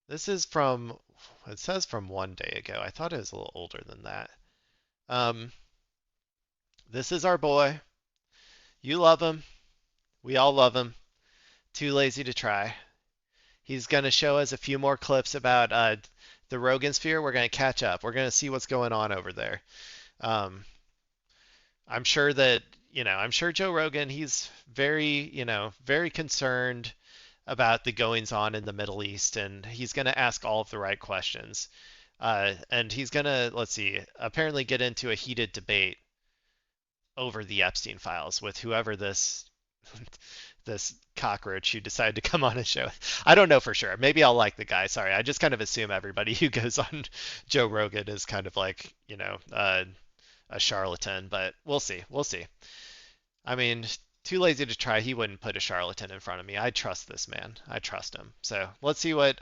This is from, it says from 1 day ago. I thought it was a little older than that. Um, this is our boy. You love him. We all love him. Too lazy to try. He's going to show us a few more clips about the Rogan sphere. We're going to catch up. We're going to see what's going on over there. Um, I'm sure that, I'm sure Joe Rogan, he's very, very concerned about the goings on in the Middle East, and he's going to ask all of the right questions. And he's going to, let's see, apparently get into a heated debate over the Epstein files with whoever this cockroach who decided to come on his show. I don't know for sure. Maybe I'll like the guy. Sorry, I just kind of assume everybody who goes on Joe Rogan is kind of like, a charlatan, but we'll see. We'll see. I mean, too lazy to try. He wouldn't put a charlatan in front of me. I trust this man. I trust him. So let's see what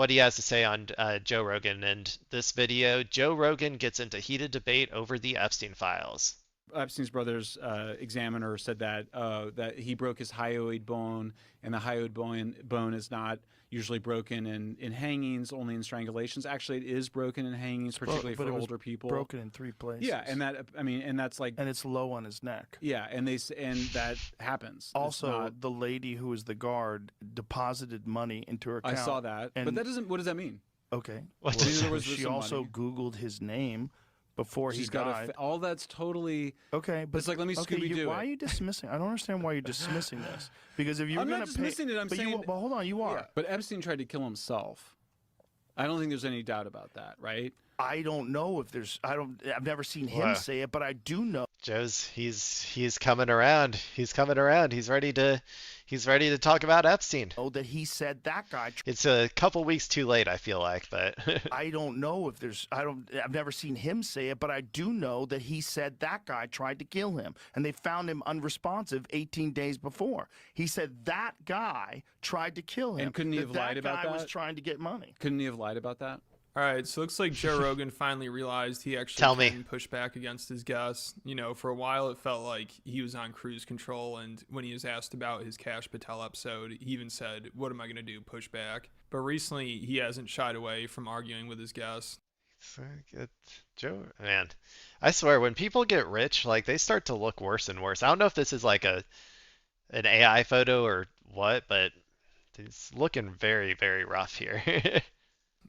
he has to say on Joe Rogan. And this video, Joe Rogan gets into heated debate over the Epstein files. Epstein's brother's examiner said that that he broke his hyoid bone, and the hyoid bone is not usually broken in hangings, only in strangulations. Actually, it is broken in hangings, particularly for older people. Broken in 3 places. Yeah, and that's like, and it's low on his neck. Yeah, and that happens. Also, the lady who was the guard deposited money into her account. I saw that, but that doesn't. What does that mean? Okay. What well, she also Googled his name before he died. All that's totally okay, but it's like, let me Scooby-Doo. Why are you dismissing? I don't understand why you're dismissing this. Because if you're going to dismissing it, I'm saying. Well, hold on, you are. Yeah, but Epstein tried to kill himself. I don't think there's any doubt about that, right? I don't know if there's. I've never seen him say it, but I do know. He's coming around. He's coming around. He's ready to talk about Epstein. Oh, that he said that guy. It's a couple weeks too late, I feel like, but I don't know if there's. I've never seen him say it, but I do know that he said that guy tried to kill him, and they found him unresponsive 18 days before. He said that guy tried to kill him. And couldn't he have lied about that? That guy was trying to get money. Couldn't he have lied about that? All right, so it looks like Joe Rogan finally realized he actually can push back against his guests. For a while it felt like he was on cruise control, and when he was asked about his Cash Patel episode, he even said, "What am I going to do, push back?" But recently he hasn't shied away from arguing with his guests. Joe, man, I swear, when people get rich, like, they start to look worse and worse. I don't know if this is like an AI photo or what, but it's looking very, very rough here.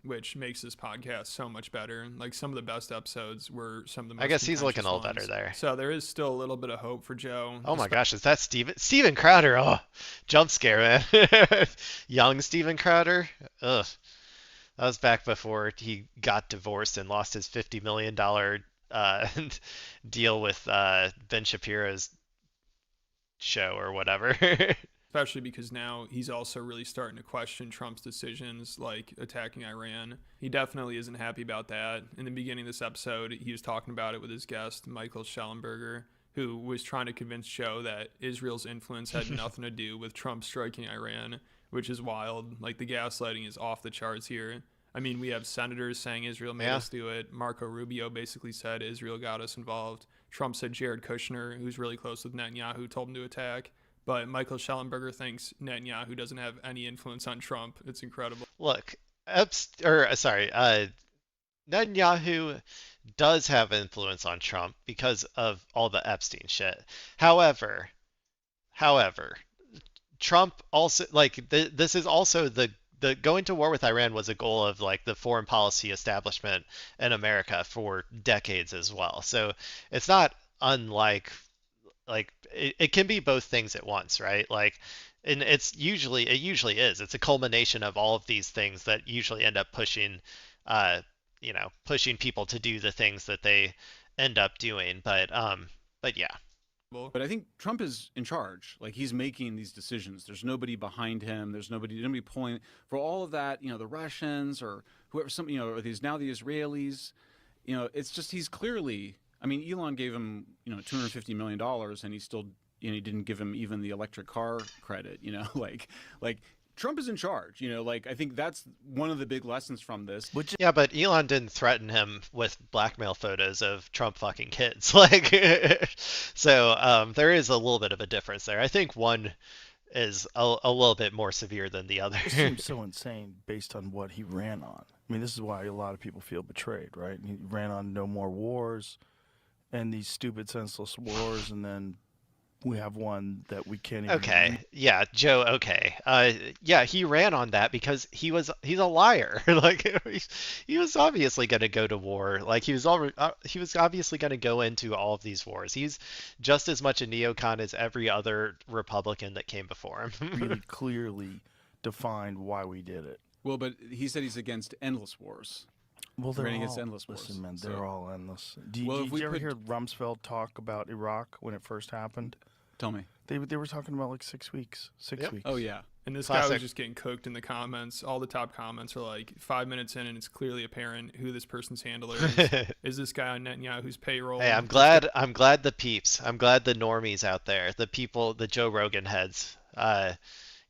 Which makes this podcast so much better. Like, some of the best episodes were some of the most I guess he's looking all ones. better there. So there is still a little bit of hope for Joe. Oh my gosh, is that Steven Crowder? Oh, jump scare, man. Young Steven Crowder? Ugh. That was back before he got divorced and lost his $50 million deal with Ben Shapiro's show or whatever. Especially because now he's also really starting to question Trump's decisions, like attacking Iran. He definitely isn't happy about that. In the beginning of this episode, he was talking about it with his guest, Michael Schellenberger, who was trying to convince Joe that Israel's influence had nothing to do with Trump striking Iran, which is wild. Like, the gaslighting is off the charts here. I mean, we have senators saying Israel made us do it. Marco Rubio basically said Israel got us involved. Trump said Jared Kushner, who's really close with Netanyahu, told him to attack. But Michael Schellenberger thinks Netanyahu doesn't have any influence on Trump. It's incredible. Look, Netanyahu does have influence on Trump because of all the Epstein shit. However, Trump also, like, this is also the going to war with Iran was a goal of, like, the foreign policy establishment in America for decades as well. So it's not unlike, like, it can be both things at once, right? Like, and it usually is. It's a culmination of all of these things that usually end up pushing people to do the things that they end up doing. But yeah. But I think Trump is in charge. Like, he's making these decisions. There's nobody behind him. There's nobody pulling for all of that. The Russians or whoever, or the Israelis. It's just, he's clearly. I mean, Elon gave him, $250 million, and he still, he didn't give him even the electric car credit. Like Trump is in charge. I think that's one of the big lessons from this. Yeah, but Elon didn't threaten him with blackmail photos of Trump fucking kids. Like, so there is a little bit of a difference there. I think one is a little bit more severe than the other. It seems so insane based on what he ran on. I mean, this is why a lot of people feel betrayed, right? He ran on no more wars and these stupid, senseless wars, and then we have one that we can't even. Okay, yeah, Joe. Okay, yeah, he ran on that because he's a liar. Like he was obviously going to go to war. Like he was obviously going to go into all of these wars. He's just as much a neocon as every other Republican that came before him. Really clearly defined why we did it. Well, but he said he's against endless wars. Well, they're Running all against endless wars. Listen, man, So- they're all endless. Well, if Did we you ever put- hear Rumsfeld talk about Iraq when it first happened? Tell me. They were talking about like 6 weeks. 6 Yep. weeks. Oh yeah. And this guy Classic. was just getting cooked in the comments. All the top comments are like 5 minutes in, and it's clearly apparent who this person's handler is. Is this guy on Netanyahu's payroll? Hey, I'm glad the peeps, I'm glad the normies out there, the people, the Joe Rogan heads,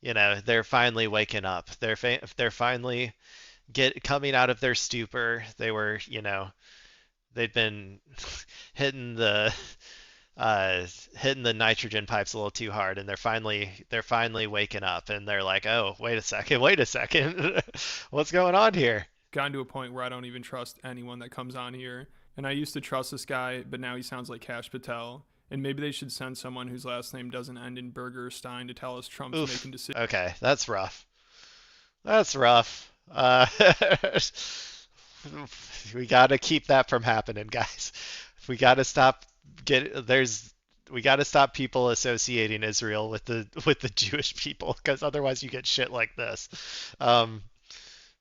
they're finally waking up. They're finally coming out of their stupor. They were, they'd been hitting the hitting the nitrogen pipes a little too hard, and they're finally waking up, and they're like, oh, wait a second, what's going on here? Gotten to a point where I don't even trust anyone that comes on here. And I used to trust this guy, but now he sounds like Kash Patel. And maybe they should send someone whose last name doesn't end in Burger or Stein to tell us Trump's Oof. making decisions. Okay, that's rough. That's rough. We gotta keep that from happening, guys. We gotta stop we gotta stop people associating Israel with the Jewish people, because otherwise you get shit like this.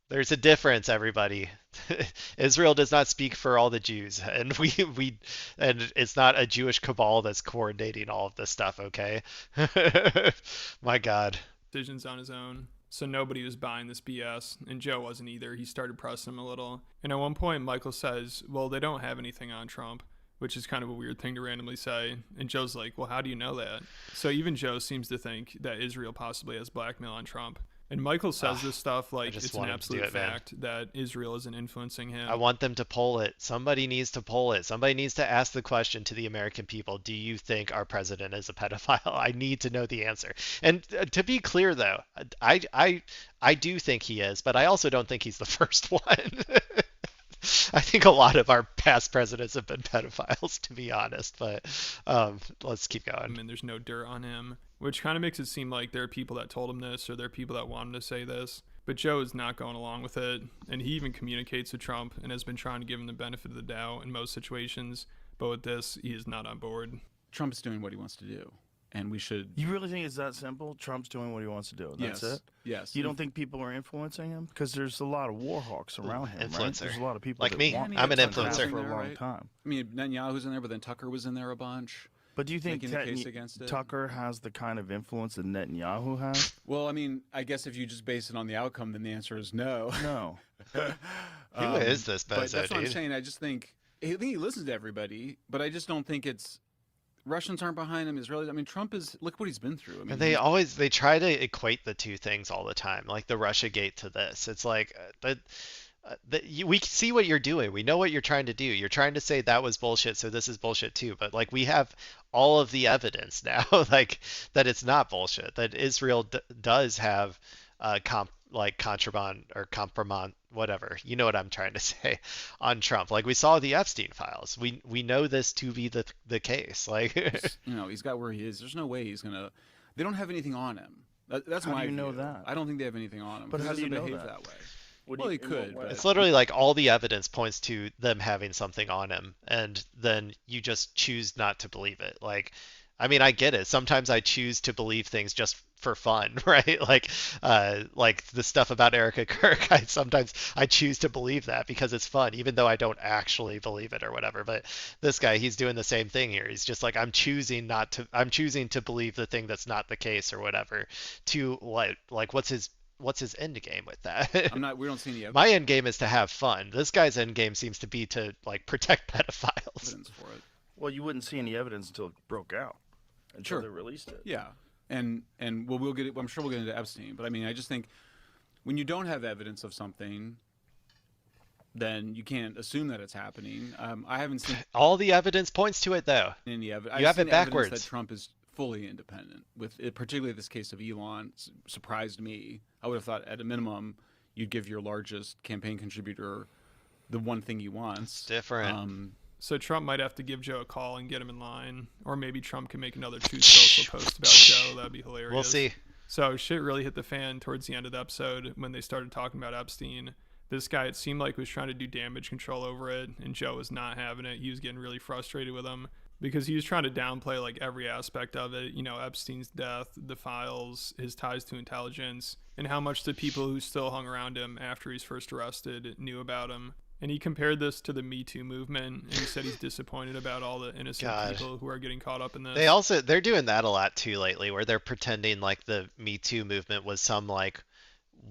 There's a difference, everybody. Israel does not speak for all the Jews, and and it's not a Jewish cabal that's coordinating all of this stuff, okay? My God. Decisions on his own. So nobody was buying this BS, and Joe wasn't either. He started pressing him a little. And at one point, Michael says, well, they don't have anything on Trump, which is kind of a weird thing to randomly say. And Joe's like, well, how do you know that? So even Joe seems to think that Israel possibly has blackmail on Trump. And Michael says this stuff like just it's an want him to do absolute it, man. fact that Israel isn't influencing him. I want them to poll it. Somebody needs to poll it. Somebody needs to ask the question to the American people, do you think our president is a pedophile? I need to know the answer. And to be clear, though, I do think he is, but I also don't think he's the first one. I think a lot of our past presidents have been pedophiles, to be honest, but let's keep going. And there's no dirt on him, which kind of makes it seem like there are people that told him this, or there are people that want him to say this. But Joe is not going along with it, and he even communicates with Trump and has been trying to give him the benefit of the doubt in most situations. But with this, he is not on board. Trump is doing what he wants to do, and we should. You really think it's that simple? Trump's doing what he wants to do. That's it? Yes. You don't think people are influencing him? Because there's a lot of war hawks around him, right? Influencer. There's a lot of people Like that me. want I'm an him to influencer. have for a There, long right? time. I mean, Netanyahu's in there, but then Tucker was in there a bunch. But do you think Making the case against it? Tucker has the kind of influence that Netanyahu has? Well, I mean, I guess if you just base it on the outcome, then the answer is no. No. Who is this But bozo, that's what I'm dude? saying. I think he listens to everybody, but I just don't think it's Russians aren't behind him. Israelis. I mean, Trump is. Look what he's been through. I mean, And they try to equate the two things all the time, like the Russiagate to this. It's like we see what you're doing. We know what you're trying to do. You're trying to say that was bullshit, so this is bullshit too. But like we have all of the evidence now, like that it's not bullshit. That Israel does have contraband or compromise, whatever. You know what I'm trying to say on Trump. Like we saw the Epstein files. We know this to be the case. Like he's got where he is. There's no way he's gonna. They don't have anything on him. That's How do my you know view. that? I don't think they have anything on him. But 'cause how he do you doesn't know behave that? way? What do Well, you- he in could, what way? but- it's literally like all the evidence points to them having something on him, and then you just choose not to believe it. Like, I mean, I get it. Sometimes I choose to believe things just for fun, right? Like the stuff about Erica Kirk. Sometimes I choose to believe that because it's fun, even though I don't actually believe it or whatever. But this guy, he's doing the same thing here. He's just like, I'm choosing to believe the thing that's not the case or whatever. To like what's his end game with that? We don't see any My end game is to have fun. This guy's end game seems to be to like protect pedophiles. evidence for it. Well, you wouldn't see any evidence until it broke out. Until Sure. they released it. Yeah, and we'll get it. I'm sure we'll get into Epstein, but I mean, I just think when you don't have evidence of something, then you can't assume that it's happening. I haven't seen All the evidence points to it, though. any evidence. You have it backwards. That Trump is fully independent. With it, particularly this case of Elon, surprised me. I would have thought at a minimum you'd give your largest campaign contributor the one thing he wants. It's different. So Trump might have to give Joe a call and get him in line, or maybe Trump can make another Truth Social post about Joe. That'd be hilarious. We'll see. So shit really hit the fan towards the end of the episode when they started talking about Epstein. This guy, it seemed like, was trying to do damage control over it, and Joe was not having it. He was getting really frustrated with him because he was trying to downplay like every aspect of it. You know, Epstein's death, the files, his ties to intelligence, and how much the people who still hung around him after he's first arrested knew about him. And he compared this to the Me Too movement, and he said he's disappointed about all the innocent people who are getting caught up in this. They're doing that a lot too lately, where they're pretending like the Me Too movement was some like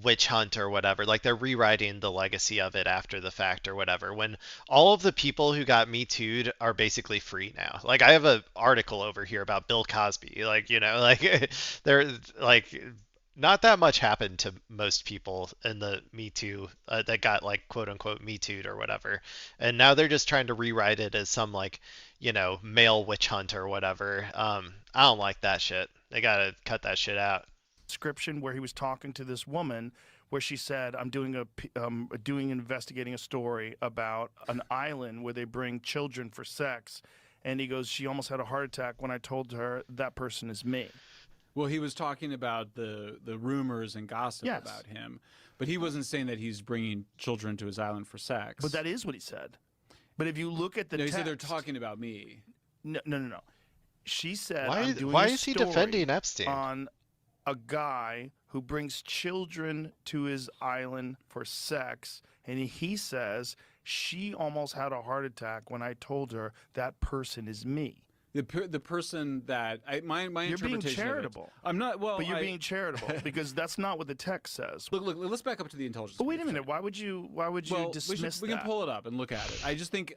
witch hunt or whatever. Like they're rewriting the legacy of it after the fact or whatever. When all of the people who got Me Too'd are basically free now. Like I have an article over here about Bill Cosby. Like, you know, like they're like not that much happened to most people in the Me Too that got like quote unquote Me Too'd or whatever. And now they're just trying to rewrite it as some like, you know, male witch hunt or whatever. I don't like that shit. They gotta cut that shit out. Description where he was talking to this woman where she said, I'm investigating a story about an island where they bring children for sex. And he goes, she almost had a heart attack when I told her that person is me. Well, he was talking about the rumors and gossip about him, but he wasn't saying that he's bringing children to his island for sex. But that is what he said. But if you look at the text, text, he said they're talking about me. No. She said, why is he defending Epstein? On a guy who brings children to his island for sex, and he says she almost had a heart attack when I told her that person is me. The person that my you're interpretation being charitable. I'm not but you're being charitable because that's not what the text says. Look. Let's back up to the intelligence. But wait a minute. Why would you dismiss that? We can pull it up and look at it. I just think.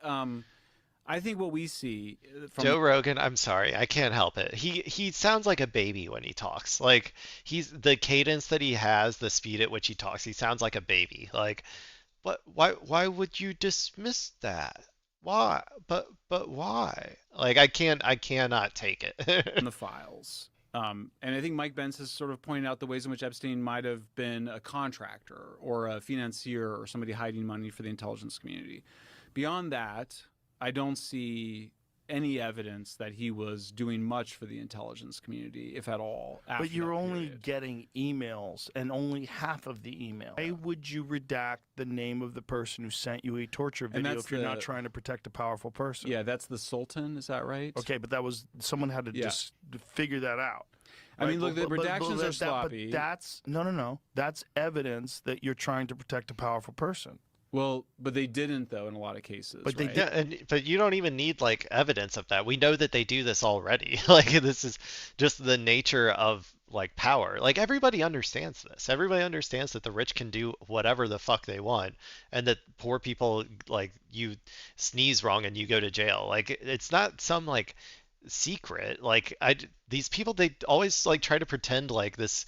I think what we see from Joe Rogan, I'm sorry, I can't help it. He sounds like a baby when he talks. Like he's the cadence that he has, the speed at which he talks, he sounds like a baby. Like, what? Why would you dismiss that? Why? But why? Like I cannot take it. in the files. And I think Mike Benz has sort of pointed out the ways in which Epstein might have been a contractor or a financier or somebody hiding money for the intelligence community. Beyond that, I don't see any evidence that he was doing much for the intelligence community, if at all. But you're only getting emails, and only half of the email. Why would you redact the name of the person who sent you a torture video if you're not trying to protect a powerful person? Yeah, that's the Sultan. Is that right? Okay, but someone had to just figure that out. I mean, look, the redactions are sloppy. But that's no. That's evidence that you're trying to protect a powerful person. Well, but they didn't, though, in a lot of cases. But right? Yeah, but you don't even need like evidence of that. We know that they do this already. Like this is just the nature of like power. Like everybody understands this. Everybody understands that the rich can do whatever the fuck they want, and that poor people, like, you sneeze wrong and you go to jail. Like it's not some like secret. Like these people, they always like try to pretend like this,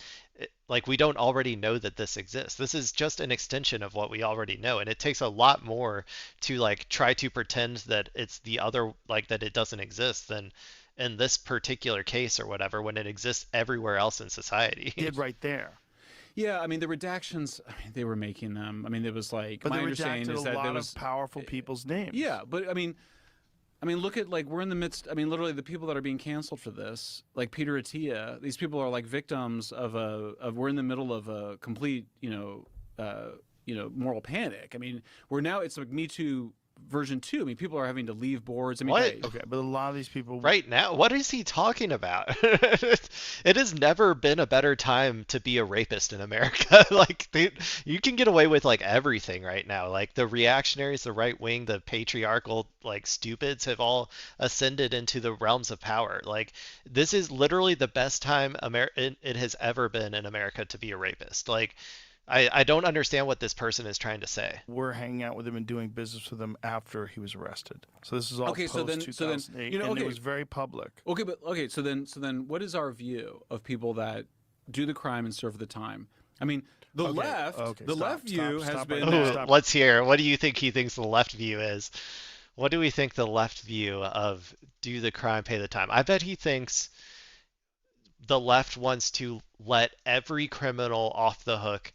like we don't already know that this exists. This is just an extension of what we already know, and it takes a lot more to like try to pretend that it's the other, like that it doesn't exist, than in this particular case or whatever, when it exists everywhere else in society. Did right there. Yeah, I mean the redactions. I mean, they were making them. I mean, it was like but my they understanding is redacted that a lot there was of powerful people's names. Yeah, but I mean, look at like we're in the midst. I mean, literally the people that are being canceled for this, like Peter Attia. These people are like victims of we're in the middle of a complete, moral panic. I mean, we're now it's like Me Too version 2. I mean, people are having to leave boards. I mean, What? Okay, but a lot of these people Right now, what is he talking about? It has never been a better time to be a rapist in America. Like, you can get away with like everything right now. Like the reactionaries, the right wing, the patriarchal like stupids have all ascended into the realms of power. Like this is literally the best time it has ever been in America to be a rapist. Like I don't understand what this person is trying to say. We're hanging out with him and doing business with him after he was arrested. So this is all Okay, post so then- 2008, you know, and okay. it was very public. Okay, so then, what is our view of people that do the crime and serve the time? I mean, the left view has been. Ooh, let's hear. What do you think he thinks the left view is? What do we think the left view of do the crime, pay the time? I bet he thinks the left wants to let every criminal off the hook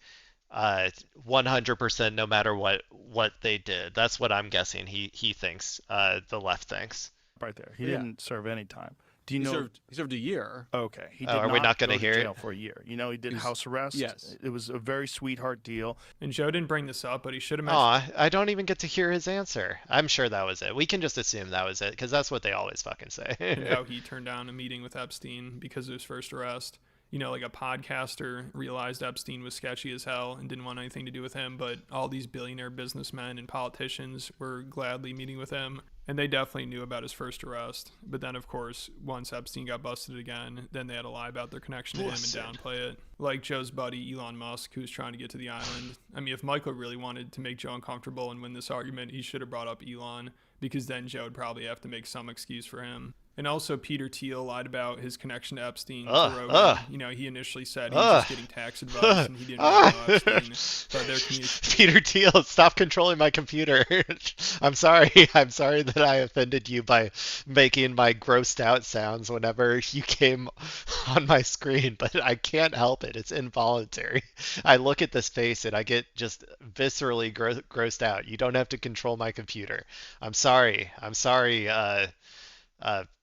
100% no matter what they did. That's what I'm guessing he thinks, the left thinks. Right there. He Yeah. didn't serve any time. Do you He know? served a year. Okay, he Oh, did are we not go gonna to hear it? jail for a year. You know, he did He's- house arrest. yes. It was a very sweetheart deal. And Joe didn't bring this up, but he should have mentioned. Aw, I don't even get to hear his answer. I'm sure that was it. We can just assume that was it, because that's what they always fucking say. And how he turned down a meeting with Epstein because of his first arrest. You know, like a podcaster realized Epstein was sketchy as hell and didn't want anything to do with him, but all these billionaire businessmen and politicians were gladly meeting with him, and they definitely knew about his first arrest. But then, of course, once Epstein got busted again, then they had to lie about their connection to him Bullshit. and downplay it. Like Joe's buddy, Elon Musk, who's trying to get to the island. I mean, if Michael really wanted to make Joe uncomfortable and win this argument, he should have brought up Elon, because then Joe would probably have to make some excuse for him. And also, Peter Thiel lied about his connection to Epstein to Rogan. You know, he initially said he was just getting tax advice and he didn't really know Epstein. But their communication. Peter Thiel, stop controlling my computer. I'm sorry. I'm sorry that I offended you by making my grossed out sounds whenever you came on my screen, but I can't help it. It's involuntary. I look at this face and I get just viscerally grossed out. You don't have to control my computer. I'm sorry. I'm sorry,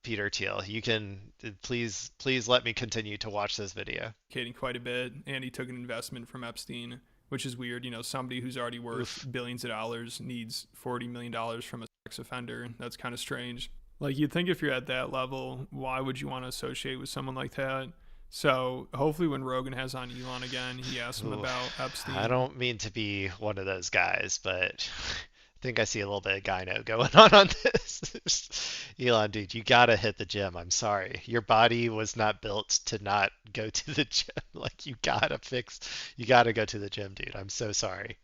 Peter Thiel. You can please let me continue to watch this video. Quite a bit, and he took an investment from Epstein, which is weird. You know, somebody who's already worth billions of dollars needs $40 million from a sex offender. That's kind of strange. Like, you'd think if you're at that level, why would you want to associate with someone like that? So hopefully when Rogan has on Elon again, he asks him about Epstein. I don't mean to be one of those guys, but I think I see a little bit of gyno going on this. Elon, dude, you gotta hit the gym. I'm sorry. Your body was not built to not go to the gym. Like, you gotta go to the gym, dude. I'm so sorry.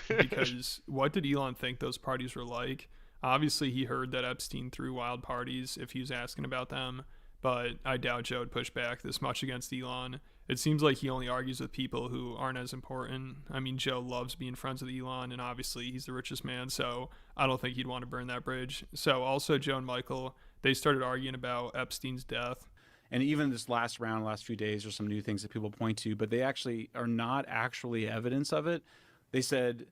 Because what did Elon think those parties were like? Obviously, he heard that Epstein threw wild parties if he was asking about them, but I doubt Joe would push back this much against Elon. It seems like he only argues with people who aren't as important. I mean, Joe loves being friends with Elon, and obviously he's the richest man, so I don't think he'd want to burn that bridge. So also Joe and Michael, they started arguing about Epstein's death. And even this last few days, there's some new things that people point to, but they actually are not actually evidence of it. They said,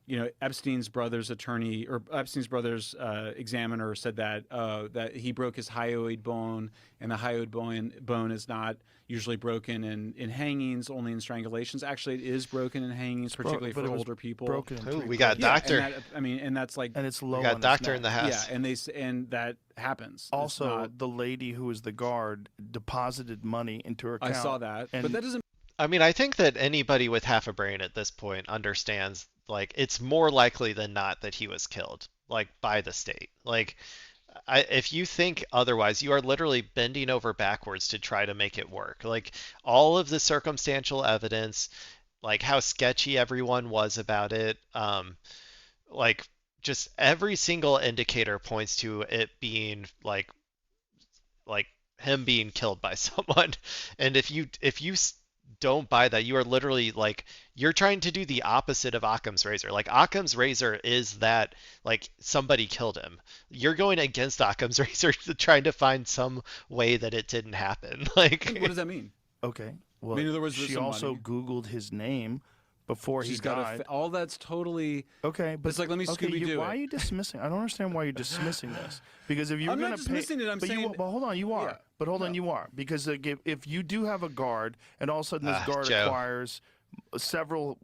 you know, Epstein's brother's attorney or Epstein's brother's examiner said that that he broke his hyoid bone, and the hyoid bone is not usually broken in hangings, only in strangulations. Actually, it is broken in hangings, particularly but for it was older people. Broken in Ooh, three we got parts. doctor. And that's like, and it's low. We got on his doctor in the neck. house. yeah, and that happens. It's Also, not- the lady who was the guard deposited money into her I account. saw that, and but that doesn't. I mean, I think that anybody with half a brain at this point understands, like, it's more likely than not that he was killed, like, by the state. Like, if you think otherwise, you are literally bending over backwards to try to make it work. Like, all of the circumstantial evidence, like how sketchy everyone was about it, like, just every single indicator points to it being like him being killed by someone. And if you don't buy that, you are literally like, you're trying to do the opposite of Occam's razor. Like, Occam's razor is that, like, somebody killed him. You're going against Occam's razor to trying to find some way that it didn't happen. Like, What does that mean? Okay. Well, I mean, in other words, there's she some also money. Googled his name before he She's got died. all that's totally. Okay, but It's like, let me okay, Scooby-Doo why it. are you dismissing? I don't understand why you're dismissing this. Because if you're I'm not going to pay, dismissing it, I'm but saying- but hold on, you are. Yeah. But hold on, you are, because if you do have a guard, and all of a sudden this guard Joe. acquires several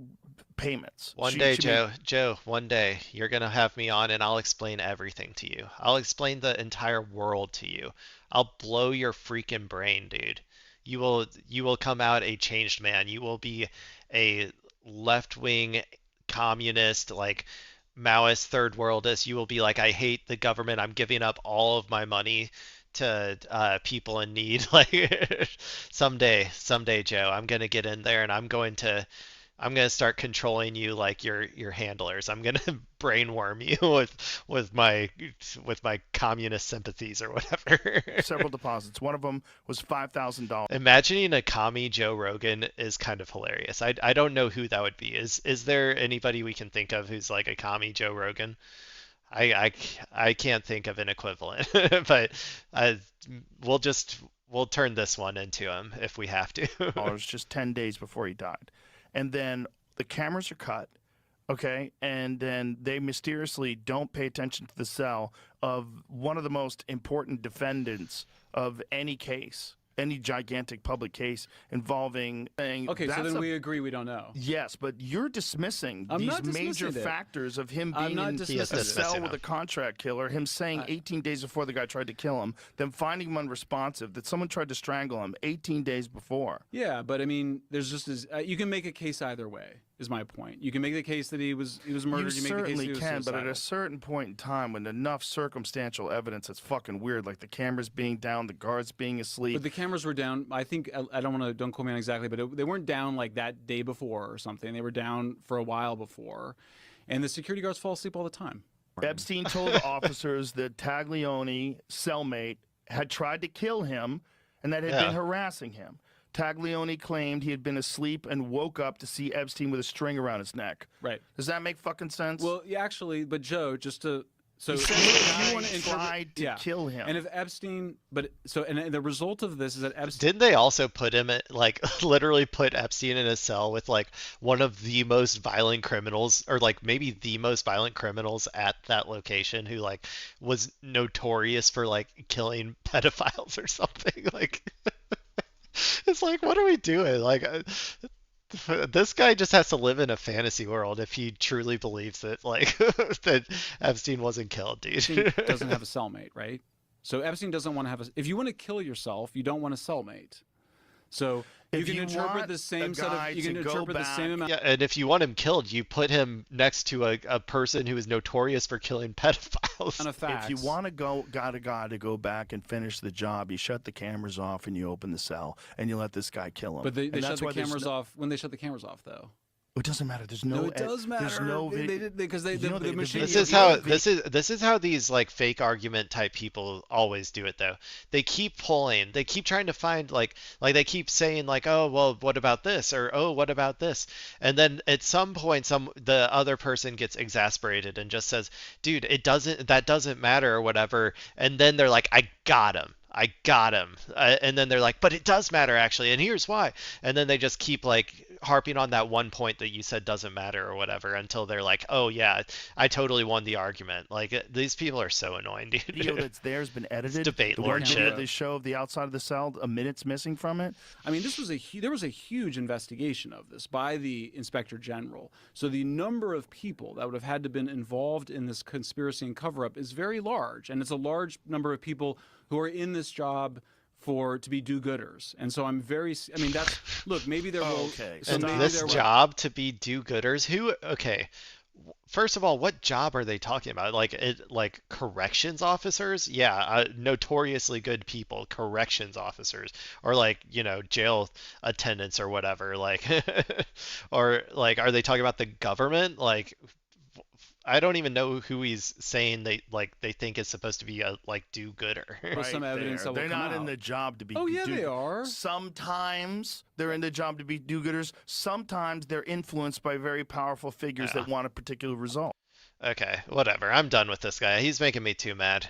payments. one She- day, she may- Joe, one day, you're gonna have me on and I'll explain everything to you. I'll explain the entire world to you. I'll blow your freaking brain, dude. You will come out a changed man. You will be a left-wing communist, like Maoist third worldist. You will be like, I hate the government. I'm giving up all of my money to people in need. Like, someday, Joe, I'm gonna get in there and I'm gonna start controlling you like your handlers. I'm gonna brainworm you with my communist sympathies or whatever. several deposits. One of them was $5,000. Imagining a commie Joe Rogan is kind of hilarious. I don't know who that would be. Is there anybody we can think of who's like a commie Joe Rogan? I can't think of an equivalent, but we'll just We'll turn this one into him if we have to. just 10 days before he died. And then the cameras are cut, okay? And then they mysteriously don't pay attention to the cell of one of the most important defendants of any case, any gigantic public case involving. Okay, so then we agree we don't know. Yes, but you're dismissing I'm these not dismissing major it. factors of him I'm being not in dismissing a it. cell Dismissing with him. a contract killer, him saying 18 days before the guy tried to kill him, then finding him unresponsive, that someone tried to strangle him 18 days before. Yeah, but I mean, there's just as you can make a case either way. Is my point. You can make the case that he was murdered. You You make the case that certainly he was can, but at suicidal. a certain point in time, when enough circumstantial evidence that's fucking weird, like the cameras being down, the guards being asleep. But the cameras were down. I think I don't quote me on exactly, but they weren't down like that day before or something. They were down for a while before, and the security guards fall asleep all the time. Epstein told the officers that Taglioni, cellmate, had tried to kill him and that had been harassing him. Taglioni claimed he had been asleep and woke up to see Epstein with a string around his neck. Right. Does that make fucking sense? Well, yeah, actually, but Joe, just to so He said if the you want guy to interpret, tried to kill him. and if Epstein, and the result of this is that Epstein. Didn't they also put him at, like, literally put Epstein in a cell with, like, one of the most violent criminals, or, like, maybe the most violent criminals at that location, who, like, was notorious for, like, killing pedophiles or something? Like, it's like, what are we doing? Like, this guy just has to live in a fantasy world if he truly believes that, like, that Epstein wasn't killed, dude. Epstein doesn't have a cellmate, right? So Epstein doesn't want to have a. If you want to kill yourself, you don't want a cellmate. So you If can you interpret want the same a set guy of. You to can go interpret the same back- amount. Yeah, and if you want him killed, you put him next to a person who is notorious for killing pedophiles. Of facts. If you want to got a guy to go back and finish the job, you shut the cameras off and you open the cell and you let this guy kill him. But they And shut that's the why there's cameras no- off when they shut the cameras off, though. It doesn't matter. There's no. No, it does matter. There's no. They did because they You know, the the machine. This video- is how video- this is how these, like, fake argument type people always do it, though. They keep pulling. They keep trying to find, like they keep saying, like, oh well, what about this, or oh, what about this, and then at some point the other person gets exasperated and just says, dude, that doesn't matter or whatever, and then they're like, I got him. And then they're like, but it does matter, actually, and here's why. And then they just keep, like, harping on that one point that you said doesn't matter or whatever until they're like, oh yeah, I totally won the argument. Like, these people are so annoying, dude. video that's there has been edited. debate The one lord video shit. they show of the outside of the cell, a minute's missing from it. I mean, there was a huge investigation of this by the Inspector General. So the number of people that would have had to been involved in this conspiracy and cover-up is very large, and it's a large number of people who are in this job to be do-gooders. And so that's look, maybe there will. Okay. So And maybe this there will- job to be do-gooders, okay, first of all, what job are they talking about? Like corrections officers? Yeah, notoriously good people, corrections officers, or, like, jail attendants or whatever. Like, or, like, are they talking about the government? Like, I don't even know who he's saying they think is supposed to be a, like, do-gooder. Well, some evidence that will They're come not in out. the job to be. Oh, yeah, they are. Sometimes they're in the job to be do-gooders. Sometimes they're influenced by very powerful figures that want a particular result. Okay, whatever. I'm done with this guy. He's making me too mad.